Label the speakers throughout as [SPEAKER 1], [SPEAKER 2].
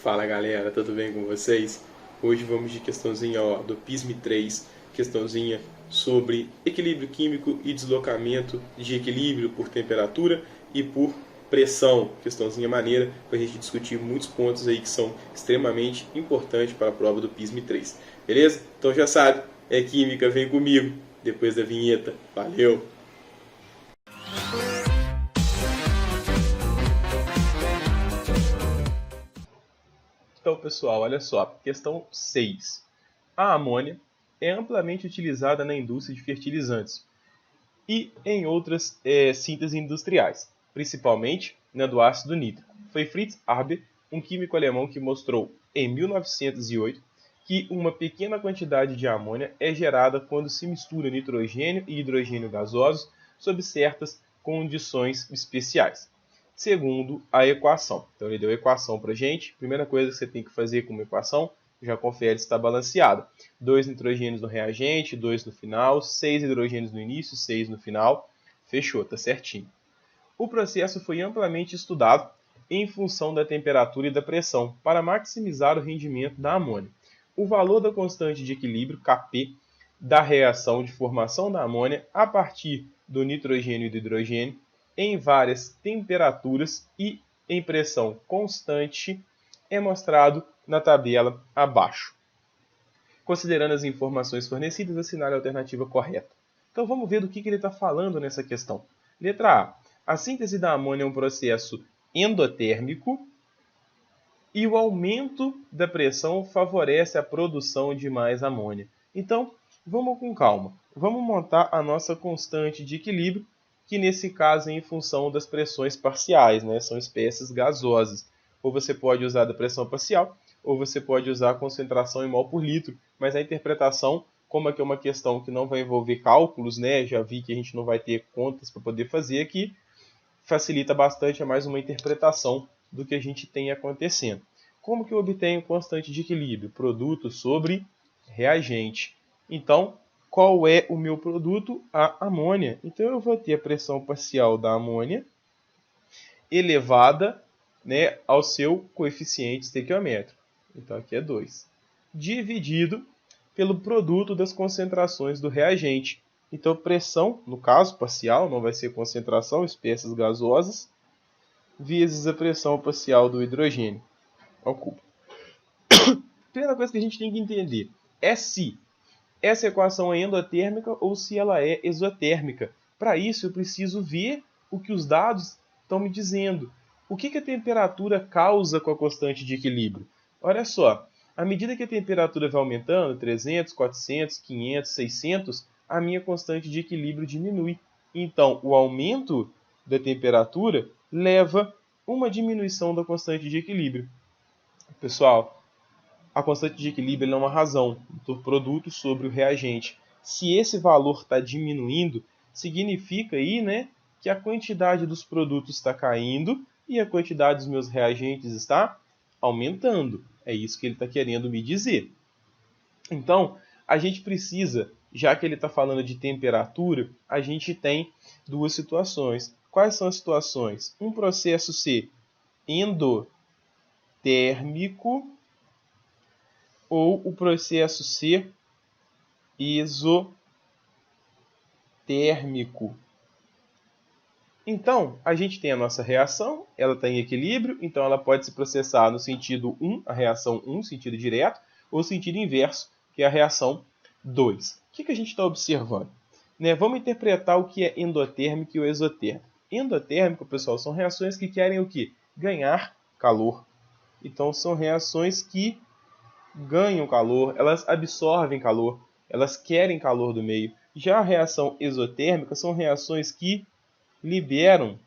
[SPEAKER 1] Fala galera, tudo bem com vocês? Hoje vamos de questãozinha do PISM 3, questãozinha sobre equilíbrio químico e deslocamento de equilíbrio por temperatura e por pressão. Questãozinha maneira para a gente discutir muitos pontos aí que são extremamente importantes para a prova do PISM 3. Beleza? Então já sabe, é química, vem comigo depois da vinheta. Valeu! Então, pessoal, olha só, questão 6. A amônia é amplamente utilizada na indústria de fertilizantes e em outras sínteses industriais, principalmente na do ácido nítrico. Foi Fritz Haber, um químico alemão, que mostrou em 1908 que uma pequena quantidade de amônia é gerada quando se mistura nitrogênio e hidrogênio gasosos sob certas condições especiais, segundo a equação. Então ele deu a equação para a gente. Primeira coisa que você tem que fazer com uma equação, já confere se está balanceado. 2 nitrogênios no reagente, 2 no final, 6 hidrogênios no início, 6 no final. Fechou, está certinho. O processo foi amplamente estudado em função da temperatura e da pressão para maximizar o rendimento da amônia. O valor da constante de equilíbrio, Kp, da reação de formação da amônia a partir do nitrogênio e do hidrogênio em várias temperaturas e em pressão constante é mostrado na tabela abaixo. Considerando as informações fornecidas, assinale a alternativa correta. Então vamos ver do que ele está falando nessa questão. Letra A. A síntese da amônia é um processo endotérmico e o aumento da pressão favorece a produção de mais amônia. Então, vamos com calma. Vamos montar a nossa constante de equilíbrio, que nesse caso é em função das pressões parciais, né? São espécies gasosas. Ou você pode usar da pressão parcial, ou você pode usar a concentração em mol por litro. Mas a interpretação, como aqui é uma questão que não vai envolver cálculos, né? Já vi que a gente não vai ter contas para poder fazer aqui, facilita bastante, é mais uma interpretação do que a gente tem acontecendo. Como que eu obtenho constante de equilíbrio? Produto sobre reagente. Então, qual é o meu produto? A amônia. Então, eu vou ter a pressão parcial da amônia elevada, né, ao seu coeficiente estequiométrico. Então, aqui é 2. Dividido pelo produto das concentrações do reagente. Então, pressão, no caso parcial, não vai ser concentração, espécies gasosas, vezes a pressão parcial do hidrogênio ao cubo. Primeira coisa que a gente tem que entender é se essa equação é endotérmica ou se ela é exotérmica. Para isso, eu preciso ver o que os dados estão me dizendo. O que a temperatura causa com a constante de equilíbrio? Olha só, à medida que a temperatura vai aumentando, 300, 400, 500, 600, a minha constante de equilíbrio diminui. Então, o aumento da temperatura leva uma diminuição da constante de equilíbrio. Pessoal, a constante de equilíbrio é uma razão do produto sobre o reagente. Se esse valor está diminuindo, significa aí, né, que a quantidade dos produtos está caindo e a quantidade dos meus reagentes está aumentando. É isso que ele está querendo me dizer. Então, a gente precisa, já que ele está falando de temperatura, a gente tem duas situações. Quais são as situações? Um processo ser endotérmico ou o processo ser exotérmico. Então, a gente tem a nossa reação, ela está em equilíbrio, então ela pode se processar no sentido 1, a reação 1, sentido direto, ou sentido inverso, que é a reação 2. O que a gente está observando? Né? Vamos interpretar o que é endotérmico e o exotérmico. Endotérmico, pessoal, são reações que querem o quê? Ganhar calor. Então, são reações que ganham calor, elas absorvem calor, elas querem calor do meio. Já a reação exotérmica são reações que liberam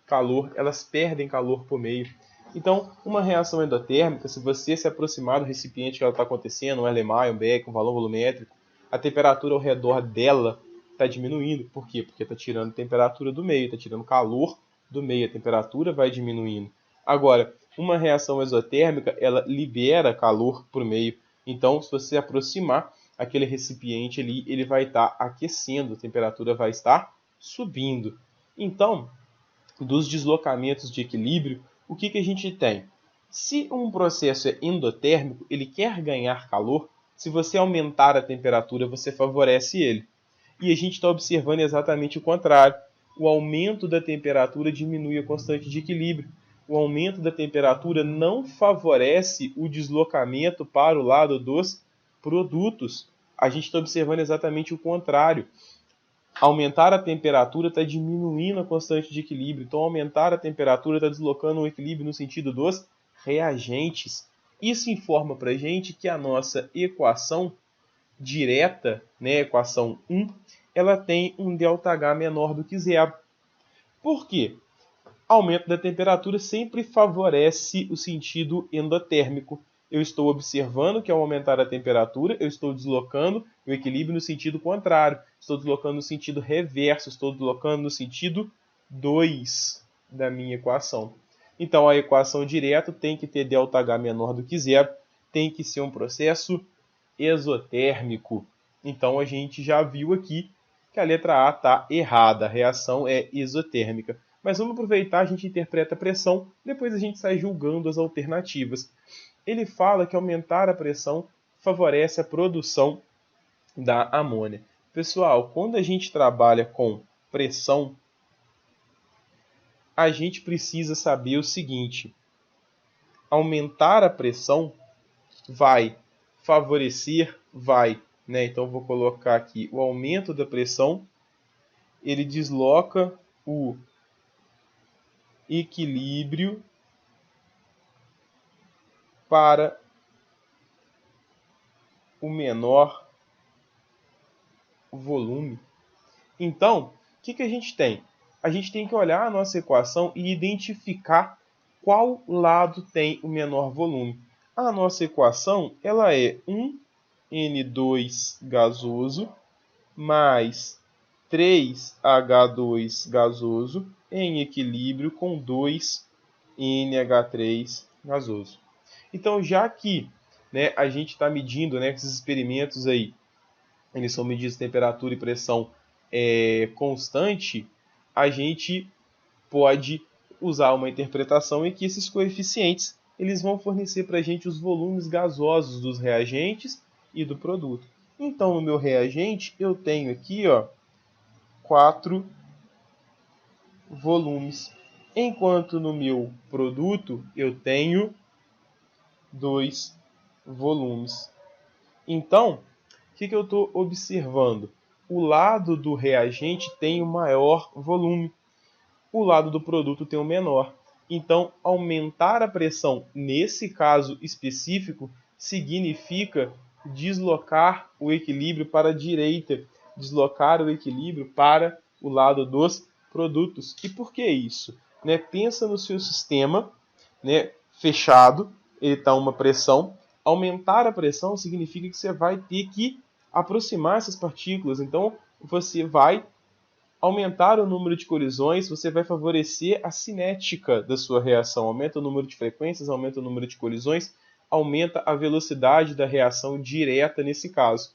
[SPEAKER 1] calor, elas perdem calor por meio. Então, uma reação endotérmica, se você se aproximar do recipiente que ela está acontecendo, um LMA, um Beck, um valor volumétrico, a temperatura ao redor dela está diminuindo. Por quê? Porque está tirando temperatura do meio, está tirando calor do meio, a temperatura vai diminuindo. Agora, uma reação exotérmica, ela libera calor por meio. Então, se você aproximar aquele recipiente ali, ele vai estar aquecendo, a temperatura vai estar subindo. Então, dos deslocamentos de equilíbrio, o que a gente tem? Se um processo é endotérmico, ele quer ganhar calor, se você aumentar a temperatura, você favorece ele. E a gente está observando exatamente o contrário. O aumento da temperatura diminui a constante de equilíbrio. O aumento da temperatura não favorece o deslocamento para o lado dos produtos. A gente está observando exatamente o contrário. Aumentar a temperatura está diminuindo a constante de equilíbrio. Então, aumentar a temperatura está deslocando o equilíbrio no sentido dos reagentes. Isso informa para a gente que a nossa equação direta, né, equação 1, ela tem um ΔH menor do que zero. Por quê? Aumento da temperatura sempre favorece o sentido endotérmico. Eu estou observando que ao aumentar a temperatura, eu estou deslocando o equilíbrio no sentido contrário. Estou deslocando no sentido reverso, estou deslocando no sentido 2 da minha equação. Então, a equação direta tem que ter ΔH menor do que zero, tem que ser um processo exotérmico. Então, a gente já viu aqui que a letra A está errada, a reação é exotérmica. Mas vamos aproveitar, a gente interpreta a pressão, depois a gente sai julgando as alternativas. Ele fala que aumentar a pressão favorece a produção da amônia. Pessoal, quando a gente trabalha com pressão, a gente precisa saber o seguinte: aumentar a pressão vai favorecer, né? Então vou colocar aqui o aumento da pressão, ele desloca o equilíbrio para o menor volume. Então, o que a gente tem? A gente tem que olhar a nossa equação e identificar qual lado tem o menor volume. A nossa equação ela é 1N2 gasoso mais 3H2 gasoso em equilíbrio com 2NH3 gasoso. Então, já que, né, a gente está medindo, né, esses experimentos aí, eles são medidos de temperatura e pressão constante, a gente pode usar uma interpretação em que esses coeficientes eles vão fornecer para a gente os volumes gasosos dos reagentes e do produto. Então, no meu reagente, eu tenho aqui 4 volumes, enquanto no meu produto eu tenho 2 volumes. Então, o que eu estou observando? O lado do reagente tem o maior volume, o lado do produto tem o menor. Então, aumentar a pressão nesse caso específico significa deslocar o equilíbrio para a direita, deslocar o equilíbrio para o lado dos produtos. E por que isso? Né? Pensa no seu sistema, né, fechado, ele está uma pressão. Aumentar a pressão significa que você vai ter que aproximar essas partículas. Então, você vai aumentar o número de colisões, você vai favorecer a cinética da sua reação. Aumenta o número de frequências, aumenta o número de colisões, aumenta a velocidade da reação direta nesse caso.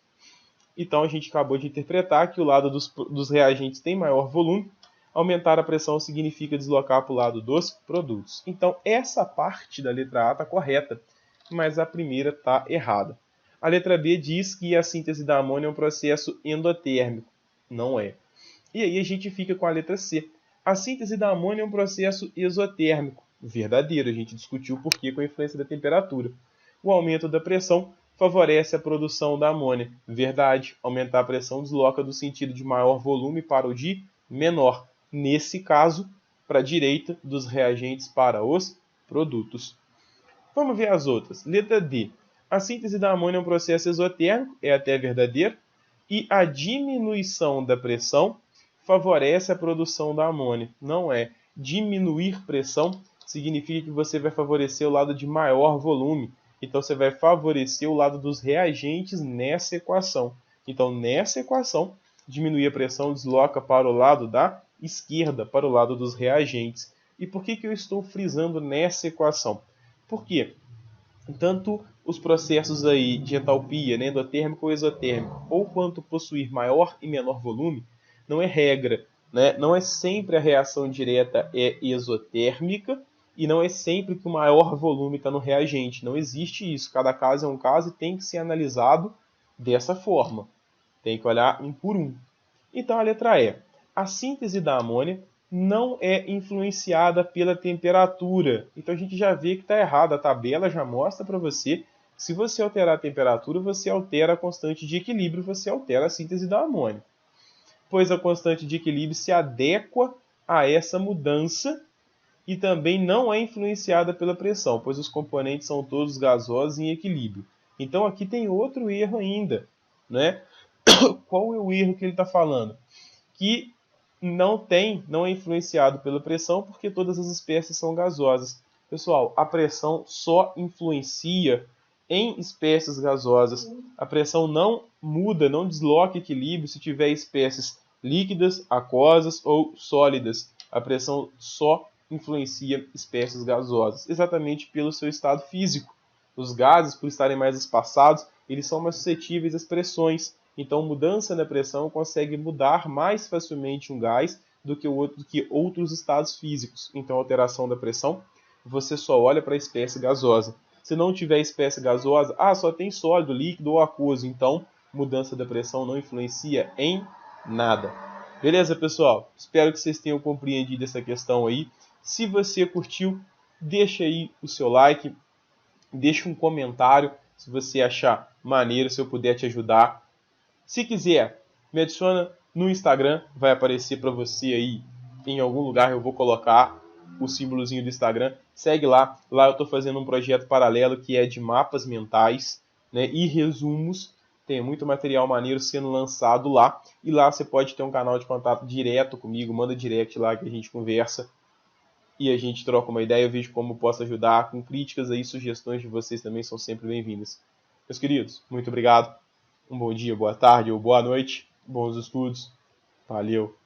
[SPEAKER 1] Então, a gente acabou de interpretar que o lado dos reagentes tem maior volume. Aumentar a pressão significa deslocar para o lado dos produtos. Então, essa parte da letra A está correta, mas a primeira está errada. A letra B diz que a síntese da amônia é um processo endotérmico. Não é. E aí a gente fica com a letra C. A síntese da amônia é um processo exotérmico. Verdadeiro, a gente discutiu o porquê com a influência da temperatura. O aumento da pressão favorece a produção da amônia. Verdade, aumentar a pressão desloca do sentido de maior volume para o de menor. Nesse caso, para a direita dos reagentes para os produtos. Vamos ver as outras. Letra D. A síntese da amônia é um processo exotérmico, é até verdadeiro, e a diminuição da pressão favorece a produção da amônia. Não é. Diminuir pressão significa que você vai favorecer o lado de maior volume. Então, você vai favorecer o lado dos reagentes nessa equação. Então, nessa equação, diminuir a pressão desloca para o lado da esquerda, para o lado dos reagentes. E por que eu estou frisando nessa equação? Porque tanto os processos aí de entalpia, né, endotérmico ou exotérmico, ou quanto possuir maior e menor volume, não é regra, né? Não é sempre a reação direta é exotérmica e não é sempre que o maior volume está no reagente. Não existe isso. Cada caso é um caso e tem que ser analisado dessa forma. Tem que olhar um por um. Então a letra E. A síntese da amônia não é influenciada pela temperatura. Então a gente já vê que está errado. A tabela já mostra para você que se você alterar a temperatura, você altera a constante de equilíbrio, você altera a síntese da amônia. Pois a constante de equilíbrio se adequa a essa mudança e também não é influenciada pela pressão, pois os componentes são todos gasosos em equilíbrio. Então aqui tem outro erro ainda, né? Qual é o erro que ele está falando? Que não é influenciado pela pressão porque todas as espécies são gasosas. Pessoal, a pressão só influencia em espécies gasosas. A pressão não muda, não desloca equilíbrio se tiver espécies líquidas, aquosas ou sólidas. A pressão só influencia espécies gasosas, exatamente pelo seu estado físico. Os gases, por estarem mais espaçados, eles são mais suscetíveis às pressões. Então, mudança na pressão consegue mudar mais facilmente um gás do que outros estados físicos. Então, alteração da pressão, você só olha para a espécie gasosa. Se não tiver espécie gasosa, só tem sólido, líquido ou aquoso. Então, mudança da pressão não influencia em nada. Beleza, pessoal? Espero que vocês tenham compreendido essa questão aí. Se você curtiu, deixa aí o seu like, deixa um comentário se você achar maneiro, se eu puder te ajudar. Se quiser, me adiciona no Instagram, vai aparecer para você aí em algum lugar, eu vou colocar o símbolozinho do Instagram. Segue lá, lá eu estou fazendo um projeto paralelo que é de mapas mentais, né, e resumos. Tem muito material maneiro sendo lançado lá. E lá você pode ter um canal de contato direto comigo, manda direct lá que a gente conversa e a gente troca uma ideia, eu vejo como posso ajudar, com críticas aí, sugestões de vocês também são sempre bem-vindas. Meus queridos, muito obrigado. Um bom dia, boa tarde ou boa noite. Bons estudos. Valeu.